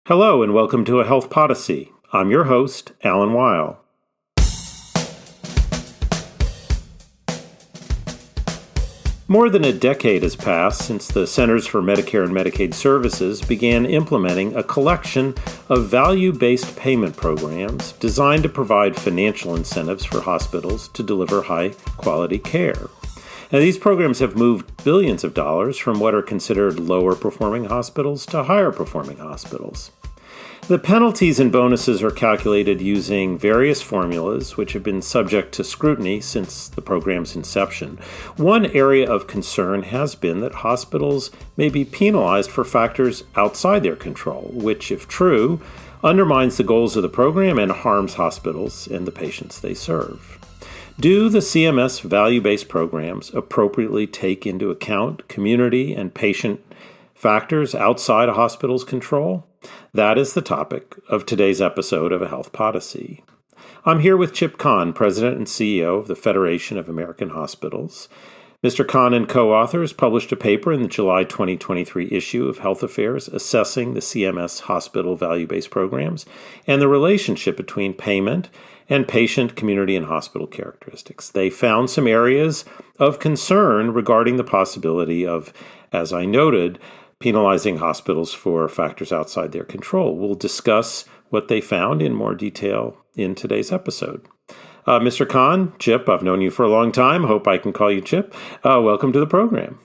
Hello and welcome to a Health Podyssey. I'm your host, Alan Weil. More than a decade has passed since the Centers for Medicare and Medicaid Services began implementing a collection of value-based payment programs designed to provide financial incentives for hospitals to deliver high-quality care. Now, these programs have moved billions of dollars from what are considered lower-performing hospitals to higher-performing hospitals. The penalties and bonuses are calculated using various formulas which have been subject to scrutiny since the program's inception. One area of concern has been that hospitals may be penalized for factors outside their control, which, if true, undermines the goals of the program and harms hospitals and the patients they serve. Do the CMS value-based programs appropriately take into account community and patient factors outside a hospital's control? That is the topic of today's episode of A Health Podyssey. I'm here with Chip Kahn, President and CEO of the Federation of American Hospitals. Mr. Kahn and co-authors published a paper in the July 2023 issue of Health Affairs assessing the CMS hospital value-based programs and the relationship between payment and patient, community, and hospital characteristics. They found some areas of concern regarding the possibility of, as I noted, penalizing hospitals for factors outside their control. We'll discuss what they found in more detail in today's episode. Mr. Kahn, Chip, I've known you for a long time. Hope I can call you Chip. Welcome to the program.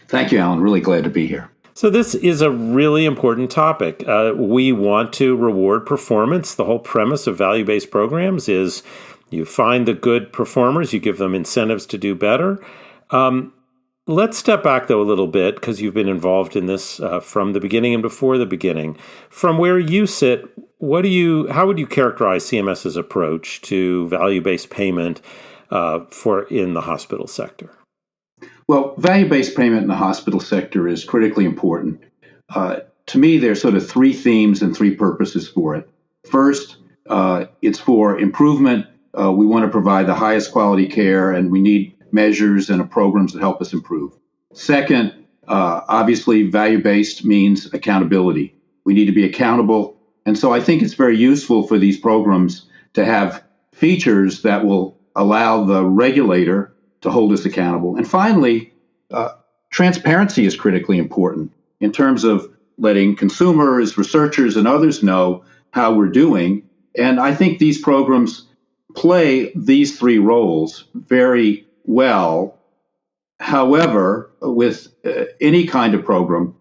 Thank you, Alan. Really glad to be here. So this is a really important topic. We want to reward performance. The whole premise of value-based programs is you find the good performers, you give them incentives to do better. Let's step back, though, a little bit, because you've been involved in this from the beginning and before the beginning. From where you sit, how would you characterize CMS's approach to value-based payment in the hospital sector? Well, value-based payment in the hospital sector is critically important. To me, there's sort of three themes and three purposes for it. First, it's for improvement. We want to provide the highest quality care, and we need measures and programs that help us improve. Second, obviously, value-based means accountability. We need to be accountable. And so I think it's very useful for these programs to have features that will allow the regulator to hold us accountable. And finally, transparency is critically important in terms of letting consumers, researchers, and others know how we're doing. And I think these programs play these three roles very well. However, with any kind of program,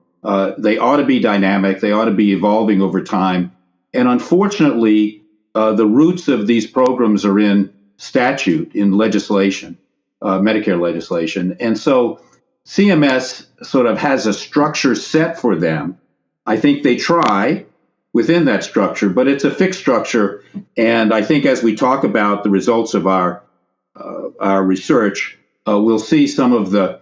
they ought to be dynamic. They ought to be evolving over time. And unfortunately, the roots of these programs are in statute, in legislation, Medicare legislation. And so CMS sort of has a structure set for them. I think they try within that structure, but it's a fixed structure. And I think as we talk about the results of our research, we'll see some of the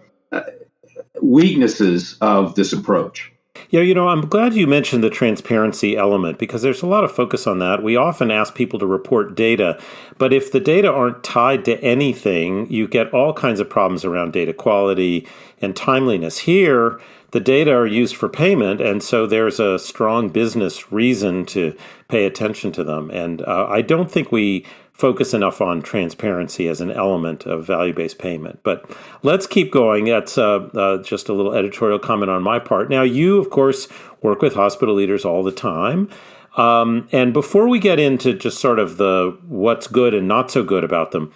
weaknesses of this approach. Yeah, I'm glad you mentioned the transparency element because there's a lot of focus on that. We often ask people to report data, but if the data aren't tied to anything, you get all kinds of problems around data quality and timeliness. Here, the data are used for payment, and so there's a strong business reason to pay attention to them. And I don't think we focus enough on transparency as an element of value-based payment. But let's keep going. That's just a little editorial comment on my part. Now, you, of course, work with hospital leaders all the time. And before we get into just sort of the what's good and not so good about them,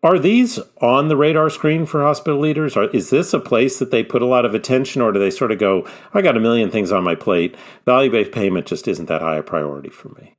are these on the radar screen for hospital leaders? Is this a place that they put a lot of attention, or do they sort of go, I got a million things on my plate. Value-based payment just isn't that high a priority for me?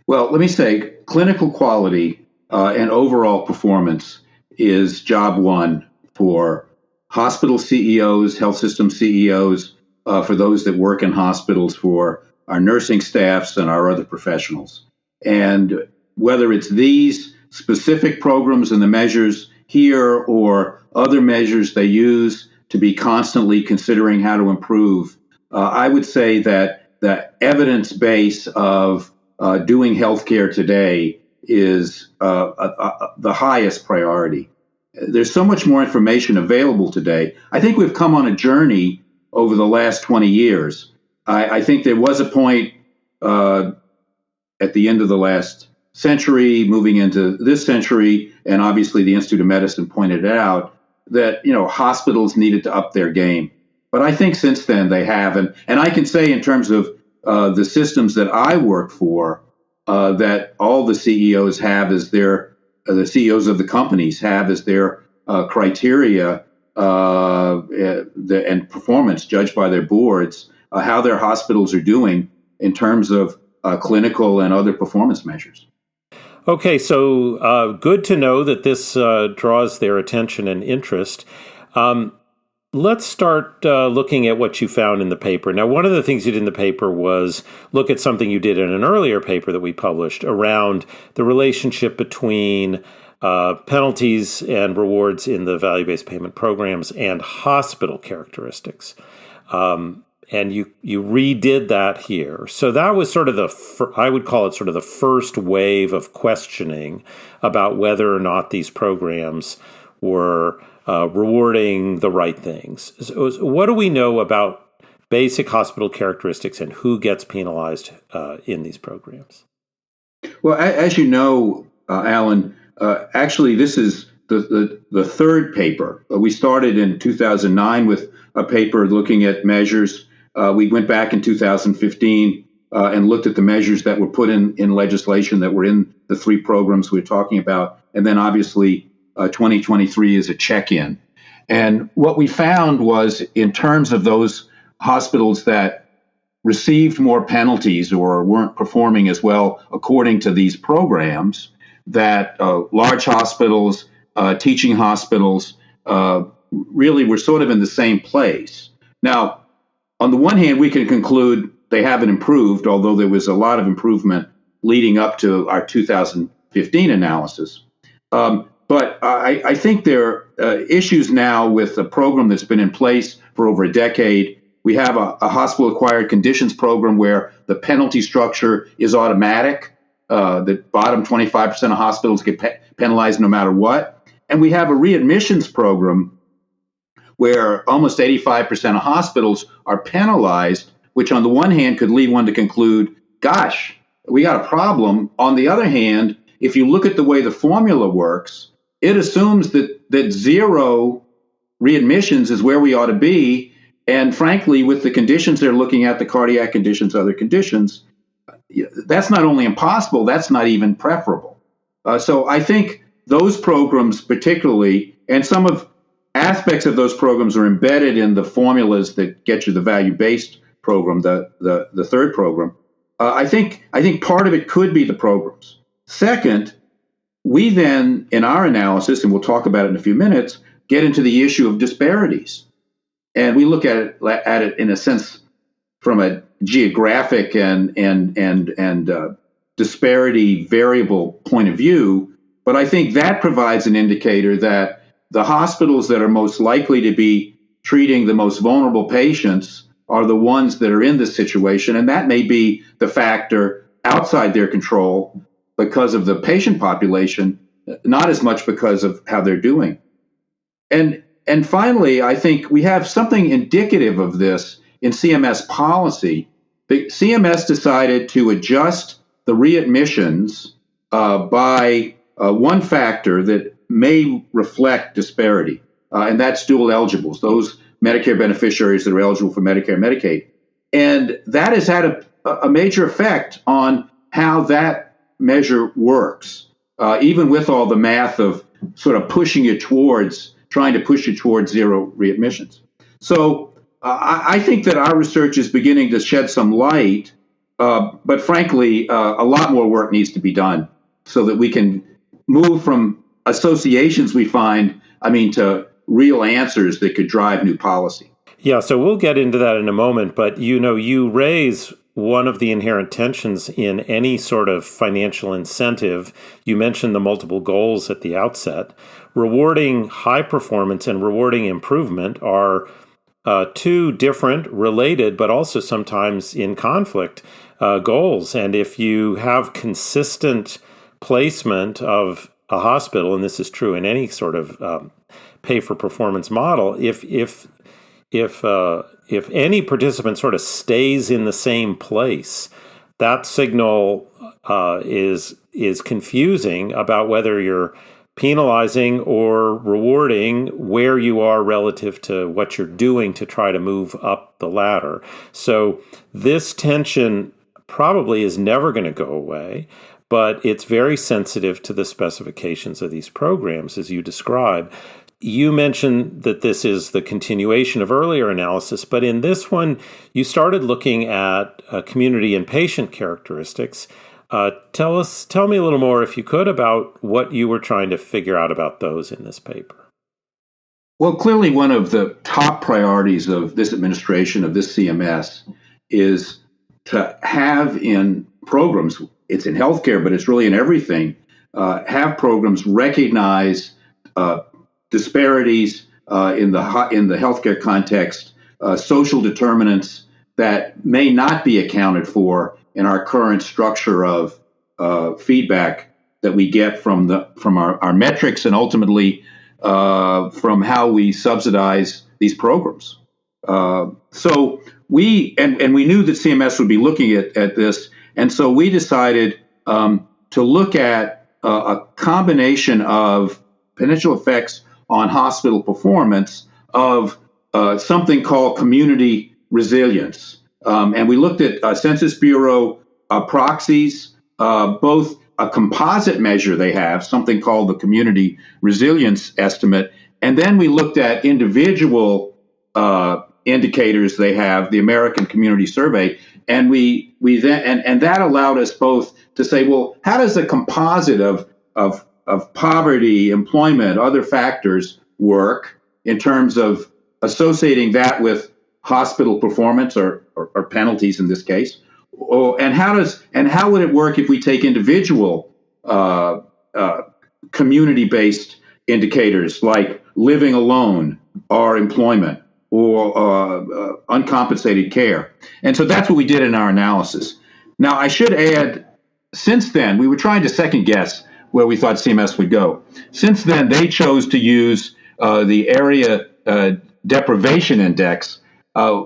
Well, let me say clinical quality and overall performance is job one for hospital CEOs, health system CEOs, for those that work in hospitals, for our nursing staffs and our other professionals. And whether it's these specific programs and the measures here or other measures they use to be constantly considering how to improve, I would say that the evidence base of doing healthcare today is the highest priority. There's so much more information available today. I think we've come on a journey over the last 20 years I think there was a point at the end of the last century, moving into this century, and obviously the Institute of Medicine pointed it out, that hospitals needed to up their game. But I think since then they have, and I can say in terms of the systems that I work for, that all the CEOs have as the CEOs of the companies have as their criteria and performance judged by their boards, how their hospitals are doing in terms of clinical and other performance measures. Okay, so good to know that this draws their attention and interest. Let's start looking at what you found in the paper. Now, one of the things you did in the paper was look at something you did in an earlier paper that we published around the relationship between penalties and rewards in the value-based payment programs and hospital characteristics. And you redid that here. So that was sort of I would call it sort of the first wave of questioning about whether or not these programs were rewarding the right things. So what do we know about basic hospital characteristics and who gets penalized in these programs? Well, as you know, Alan, actually this is the third paper. We started in 2009 with a paper looking at measures. We went back in 2015 and looked at the measures that were put in legislation that were in the three programs we're talking about. And then obviously 2023 is a check-in. And what we found was in terms of those hospitals that received more penalties or weren't performing as well according to these programs, that large hospitals, teaching hospitals really were sort of in the same place. Now, on the one hand, we can conclude they haven't improved, although there was a lot of improvement leading up to our 2015 analysis. But I think there are issues now with a program that's been in place for over a decade. We have a hospital-acquired conditions program where the penalty structure is automatic. The bottom 25% of hospitals get penalized no matter what. And we have a readmissions program where almost 85% of hospitals are penalized, which on the one hand could lead one to conclude, gosh, we got a problem. On the other hand, if you look at the way the formula works, it assumes that zero readmissions is where we ought to be. And frankly, with the conditions they're looking at, the cardiac conditions, other conditions, that's not only impossible, that's not even preferable. So I think those programs particularly, and some of aspects of those programs are embedded in the formulas that get you the value-based program, the third program. I think part of it could be the programs. Second, we then, in our analysis, and we'll talk about it in a few minutes, get into the issue of disparities. And we look at it in a sense from a geographic and disparity variable point of view. But I think that provides an indicator that the hospitals that are most likely to be treating the most vulnerable patients are the ones that are in this situation. And that may be the factor outside their control because of the patient population, not as much because of how they're doing. And finally, I think we have something indicative of this in CMS policy. The CMS decided to adjust the readmissions by one factor that may reflect disparity, and that's dual eligibles, those Medicare beneficiaries that are eligible for Medicare and Medicaid. And that has had a major effect on how that measure works, even with all the math of sort of trying to push it towards zero readmissions. So I think that our research is beginning to shed some light, but frankly, a lot more work needs to be done so that we can move from associations we find, to real answers that could drive new policy. Yeah, so we'll get into that in a moment, but you raise one of the inherent tensions in any sort of financial incentive. You mentioned the multiple goals at the outset. Rewarding high performance and rewarding improvement are two different, related, but also sometimes in conflict goals. And if you have consistent placement of a hospital, and this is true in any sort of pay for performance model, if if any participant sort of stays in the same place, that signal is confusing about whether you're penalizing or rewarding where you are relative to what you're doing to try to move up the ladder. So this tension probably is never going to go away, but it's very sensitive to the specifications of these programs, as you describe. You mentioned that this is the continuation of earlier analysis, but in this one, you started looking at community and patient characteristics. Tell me a little more, if you could, about what you were trying to figure out about those in this paper. Well, clearly one of the top priorities of this administration, of this CMS, is to have in programs, it's in healthcare, but it's really in everything, have programs recognize disparities in the healthcare context, social determinants that may not be accounted for in our current structure of feedback that we get from our metrics and ultimately from how we subsidize these programs. So we knew that CMS would be looking at this, and so we decided to look at a combination of potential effects on hospital performance of something called community resilience. And we looked at Census Bureau proxies, both a composite measure they have, something called the Community Resilience Estimate, and then we looked at individual indicators they have, the American Community Survey, and we then and that allowed us both to say, well, how does the composite of poverty, employment, other factors work in terms of associating that with hospital performance or penalties in this case? And how would it work if we take individual community-based indicators like living alone or employment or uncompensated care? And so that's what we did in our analysis. Now, I should add, since then, we were trying to second guess where we thought CMS would go. Since then, they chose to use the Area Deprivation Index,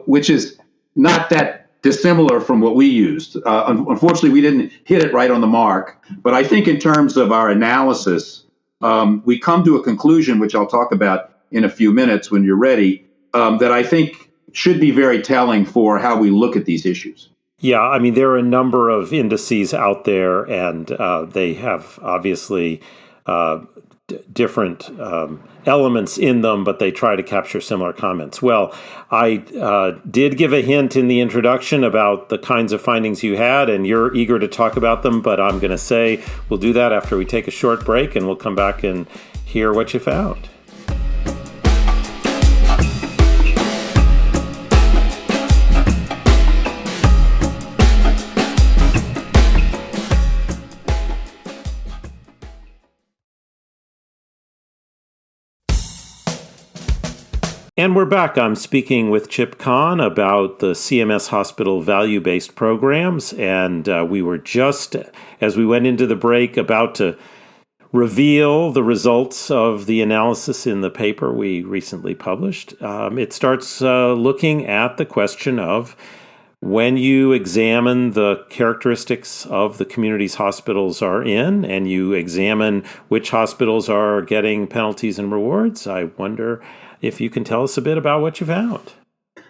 which is not that dissimilar from what we used. Unfortunately, we didn't hit it right on the mark, but I think in terms of our analysis, we come to a conclusion, which I'll talk about in a few minutes when you're ready, that I think should be very telling for how we look at these issues. Yeah, I mean, there are a number of indices out there, and they have obviously different elements in them, but they try to capture similar comments. Well, I did give a hint in the introduction about the kinds of findings you had, and you're eager to talk about them, but I'm going to say we'll do that after we take a short break, and we'll come back and hear what you found. And we're back. I'm speaking with Chip Kahn about the CMS Hospital value-based programs, and we were just, as we went into the break, about to reveal the results of the analysis in the paper we recently published. It starts looking at the question of when you examine the characteristics of the communities hospitals are in, and you examine which hospitals are getting penalties and rewards, I wonder if you can tell us a bit about what you found.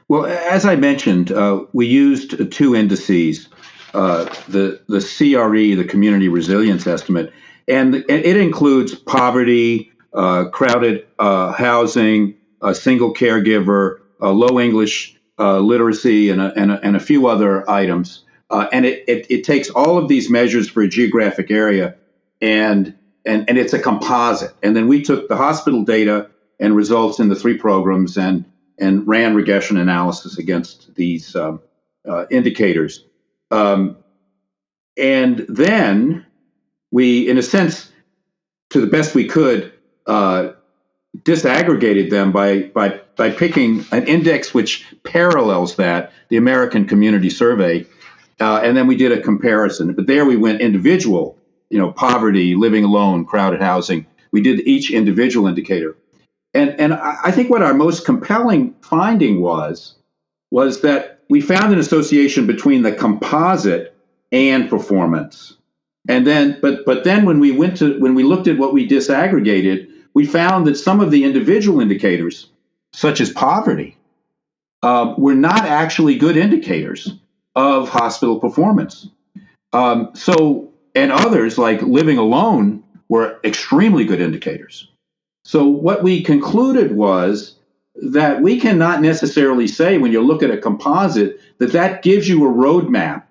Well, as I mentioned, we used two indices, the CRE, the Community Resilience Estimate, and it includes poverty, crowded housing, a single caregiver, low English literacy, and a few other items. And it takes all of these measures for a geographic area, and it's a composite. And then we took the hospital data and results in the three programs and ran regression analysis against these indicators. And then we, in a sense, to the best we could, disaggregated them by picking an index which parallels that, the American Community Survey, and then we did a comparison. But there we went individual, poverty, living alone, crowded housing. We did each individual indicator. And I think what our most compelling finding was was that we found an association between the composite and performance. And then, but then when we looked at what we disaggregated, we found that some of the individual indicators, such as poverty, were not actually good indicators of hospital performance. And others, like living alone, were extremely good indicators. So what we concluded was that we cannot necessarily say, when you look at a composite, that gives you a roadmap.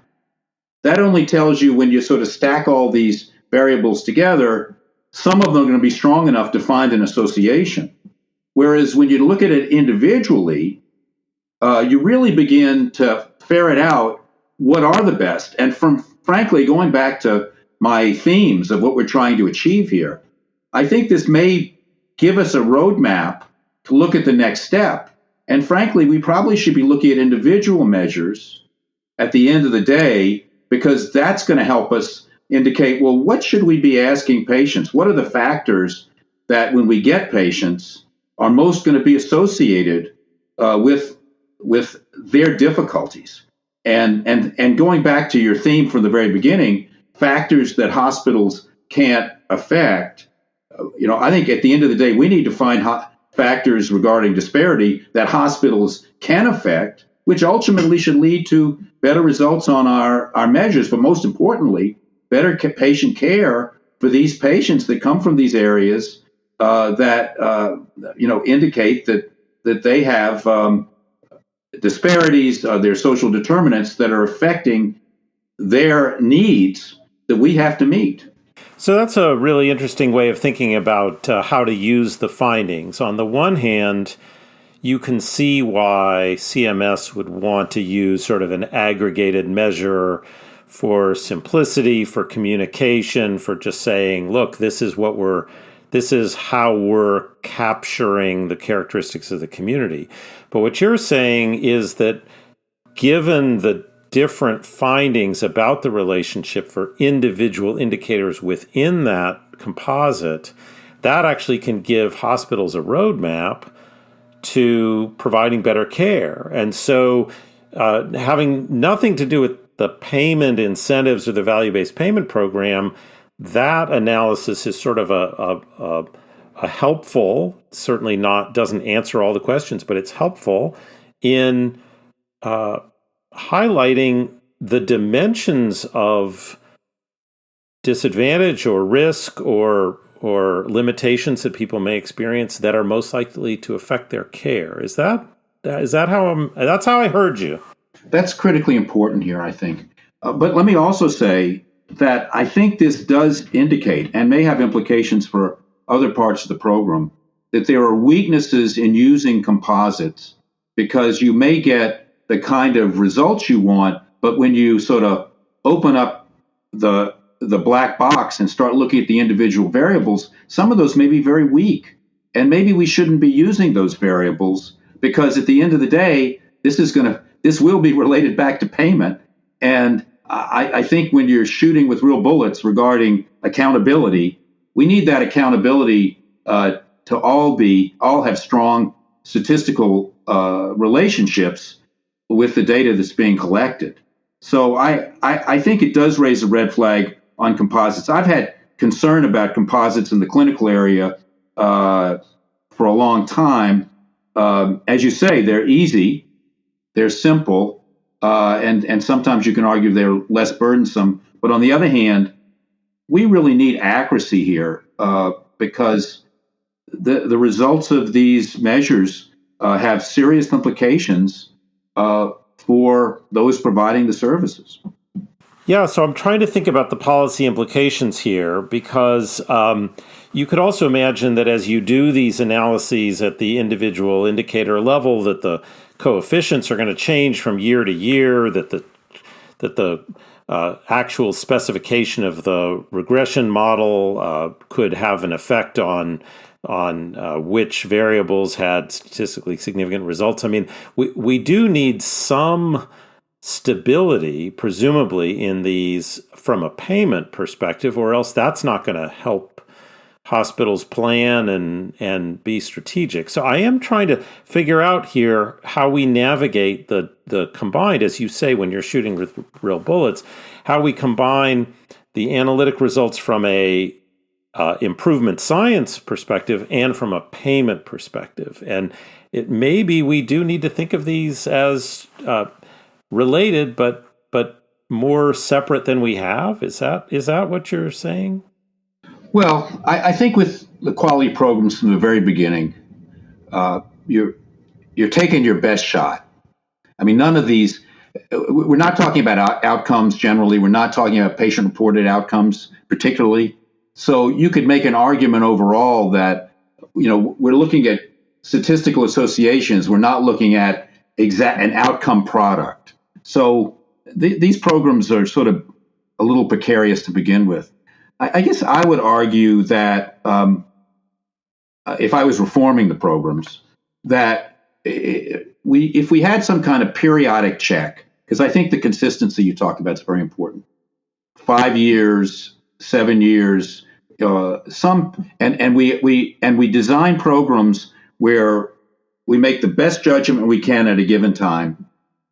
That only tells you, when you sort of stack all these variables together, some of them are going to be strong enough to find an association. Whereas when you look at it individually, you really begin to ferret out what are the best. And frankly, going back to my themes of what we're trying to achieve here, I think this may give us a roadmap to look at the next step. And frankly, we probably should be looking at individual measures at the end of the day, because that's going to help us indicate, well, what should we be asking patients? What are the factors that, when we get patients, are most going to be associated with their difficulties? And going back to your theme from the very beginning, factors that hospitals can't affect. I think at the end of the day, we need to find factors regarding disparity that hospitals can affect, which ultimately should lead to better results on our measures, but most importantly, better patient care for these patients that come from these areas that indicate that they have disparities, their social determinants that are affecting their needs that we have to meet. So that's a really interesting way of thinking about how to use the findings. On the one hand, you can see why CMS would want to use sort of an aggregated measure for simplicity, for communication, for just saying, look, this is how we're capturing the characteristics of the community. But what you're saying is that given the different findings about the relationship for individual indicators within that composite, that actually can give hospitals a roadmap to providing better care. And so having nothing to do with the payment incentives or the value-based payment program, that analysis is sort of a helpful, certainly doesn't answer all the questions, but it's helpful in highlighting the dimensions of disadvantage or risk or limitations that people may experience that are most likely to affect their care. Is that how that's how I heard you? That's critically important here, I think. But let me also say that I think this does indicate, and may have implications for other parts of the program, that there are weaknesses in using composites, because you may get the kind of results you want, but when you sort of open up the black box and start looking at the individual variables, some of those may be very weak. And maybe we shouldn't be using those variables, because at the end of the day, this will be related back to payment. And I think when you're shooting with real bullets regarding accountability, we need that accountability to all have strong statistical relationships with the data that's being collected. So I think it does raise a red flag on composites. I've had concern about composites in the clinical area for a long time. As you say, they're easy, they're simple, and sometimes you can argue they're less burdensome. But on the other hand, we really need accuracy here because the results of these measures have serious implications for those providing the services. Yeah, so I'm trying to think about the policy implications here, because you could also imagine that as you do these analyses at the individual indicator level, that the coefficients are going to change from year to year, that the actual specification of the regression model could have an effect on which variables had statistically significant results. I mean, we do need some stability, presumably, in these from a payment perspective, or else that's not going to help hospitals plan and be strategic. So I am trying to figure out here how we navigate the combined, as you say, when you're shooting with real bullets, how we combine the analytic results from a improvement science perspective and from a payment perspective. And maybe we do need to think of these as related, but more separate than we have. Is that what you're saying? Well, I think with the quality programs from the very beginning, you're taking your best shot. I mean, none of these. We're not talking about outcomes generally. We're not talking about patient-reported outcomes particularly. So you could make an argument overall that we're looking at statistical associations. We're not looking at an outcome product. So these programs are sort of a little precarious to begin with. I guess I would argue that if I was reforming the programs, that if we had some kind of periodic check, because I think the consistency you talked about is very important. 5 years, 7 years, and we design programs where we make the best judgment we can at a given time.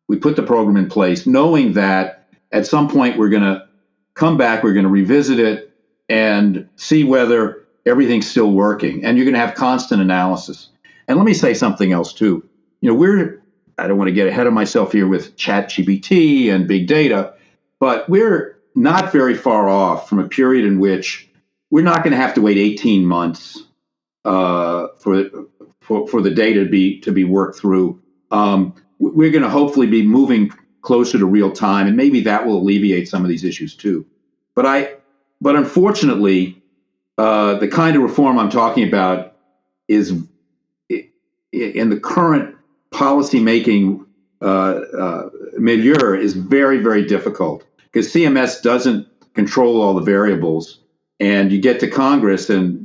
We put the program in place, knowing that at some point we're going to come back, we're going to revisit it, and see whether everything's still working. And you're going to have constant analysis. And let me say something else too. I don't want to get ahead of myself here with ChatGPT and big data, but we're not very far off from a period in which we're not going to have to wait 18 months for the data to be worked through. We're going to hopefully be moving closer to real time, and maybe that will alleviate some of these issues too. But unfortunately, the kind of reform I'm talking about is in the current policy-making milieu is very, very difficult because CMS doesn't control all the variables. And you get to Congress, and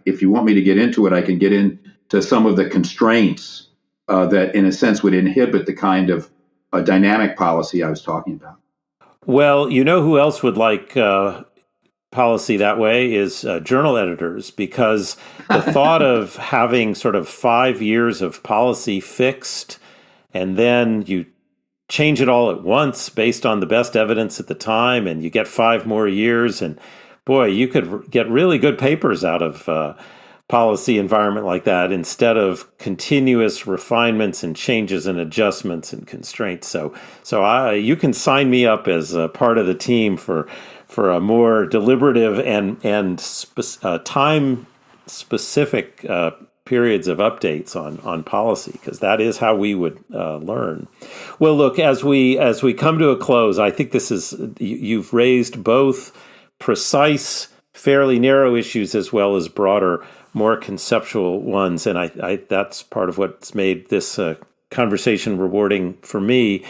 if you want me to get into it, I can get into some of the constraints that, in a sense, would inhibit the kind of dynamic policy I was talking about. Well, who else would like policy that way is journal editors, because the thought of having sort of 5 years of policy fixed and then you change it all at once based on the best evidence at the time and you get 5 more years, and boy, you could get really good papers out of policy environment like that instead of continuous refinements and changes and adjustments and constraints. So you can sign me up as a part of the team for a more deliberative and time-specific periods of updates on policy, because that is how we would learn. Well, look, as we come to a close, I think you've raised both precise, fairly narrow issues as well as broader, more conceptual ones, and I that's part of what's made this conversation rewarding for me.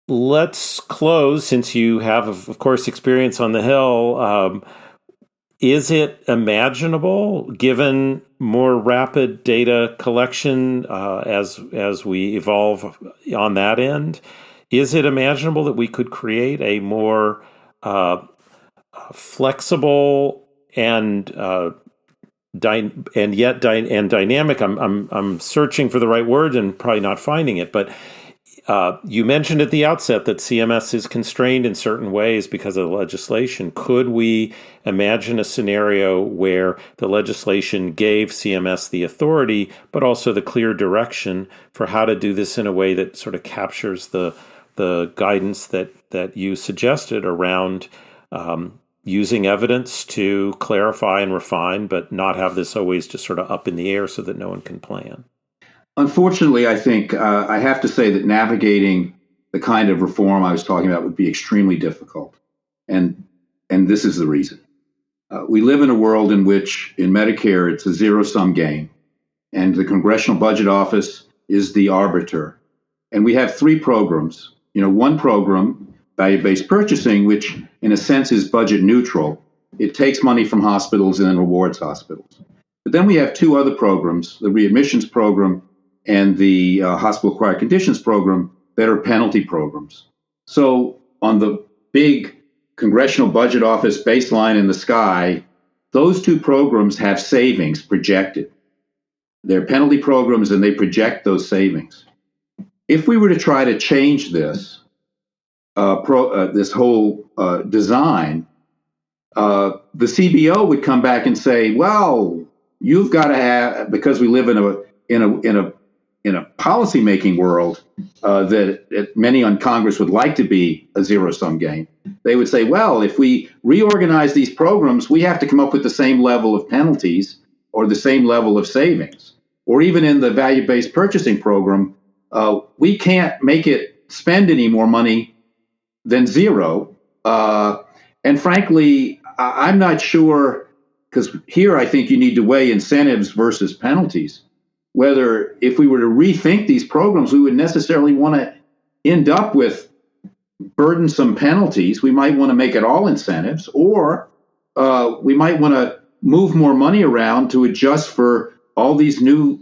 Let's close, since you have, of course, experience on the Hill. Is it imaginable, given more rapid data collection as we evolve on that end, is it imaginable that we could create a more flexible and dynamic? I'm searching for the right word and probably not finding it, but you mentioned at the outset that CMS is constrained in certain ways because of the legislation. Could we imagine a scenario where the legislation gave CMS the authority, but also the clear direction for how to do this in a way that sort of captures the guidance that you suggested around using evidence to clarify and refine, but not have this always just sort of up in the air so that no one can plan? Unfortunately, I think I have to say that navigating the kind of reform I was talking about would be extremely difficult. And this is the reason. We live in a world in which, in Medicare, it's a zero-sum game. And the Congressional Budget Office is the arbiter. And we have 3 programs. One program, value-based purchasing, which in a sense is budget neutral. It takes money from hospitals and then rewards hospitals. But then we have 2 other programs, the readmissions program and the hospital-acquired conditions program, that are penalty programs. So on the big Congressional Budget Office baseline in the sky, those two programs have savings projected. They're penalty programs and they project those savings. If we were to try to change this, this whole design, the CBO would come back and say, "Well, you've got to have," because we live in a policy-making world that many on Congress would like to be a zero-sum game. They would say, "Well, if we reorganize these programs, we have to come up with the same level of penalties or the same level of savings." Or even in the value-based purchasing program, we can't make it spend any more money than zero. And frankly, I'm not sure, because here I think you need to weigh incentives versus penalties, whether if we were to rethink these programs, we would necessarily want to end up with burdensome penalties. We might want to make it all incentives, or we might want to move more money around to adjust for all these new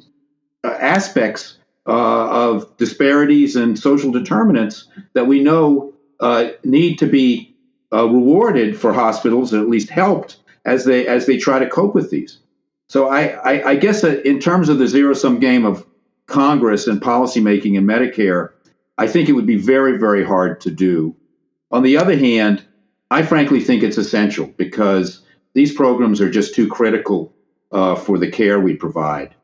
aspects of disparities and social determinants that we know need to be rewarded for hospitals, or at least helped as they try to cope with these. So I guess in terms of the zero-sum game of Congress and policymaking in Medicare, I think it would be very, very hard to do. On the other hand, I frankly think it's essential because these programs are just too critical for the care we provide.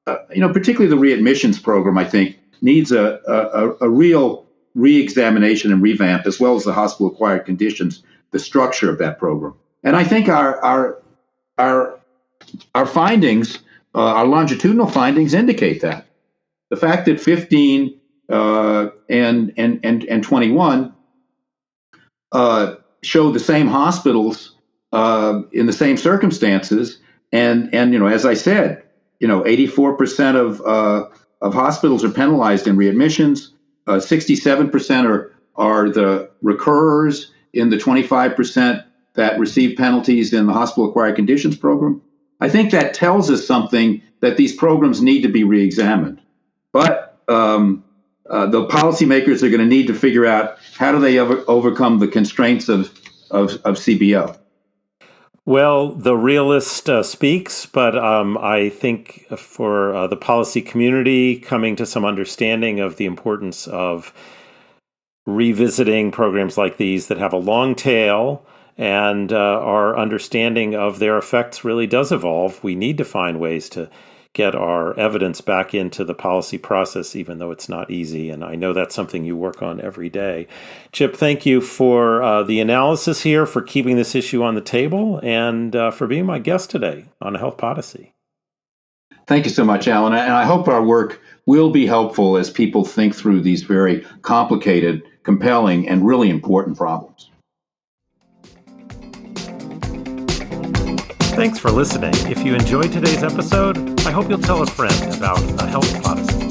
Particularly the readmissions program, I think, needs a real re-examination and revamp, as well as the hospital-acquired conditions, the structure of that program. And I think our findings, our longitudinal findings, indicate that. The fact that 15 and 21 show the same hospitals in the same circumstances, and as I said, 84% of hospitals are penalized in readmissions. 67% are the recurrers in the 25% that receive penalties in the hospital-acquired conditions program. I think that tells us something, that these programs need to be reexamined. But the policymakers are going to need to figure out how do they overcome the constraints of CBO. Well, the realist speaks, but I think for the policy community coming to some understanding of the importance of revisiting programs like these that have a long tail and our understanding of their effects really does evolve. We need to find ways to get our evidence back into the policy process, even though it's not easy. And I know that's something you work on every day. Chip, thank you for the analysis here, for keeping this issue on the table, and for being my guest today on Health Podyssey. Thank you so much, Alan. And I hope our work will be helpful as people think through these very complicated, compelling, and really important problems. Thanks for listening. If you enjoyed today's episode, I hope you'll tell a friend about the Health Podyssey.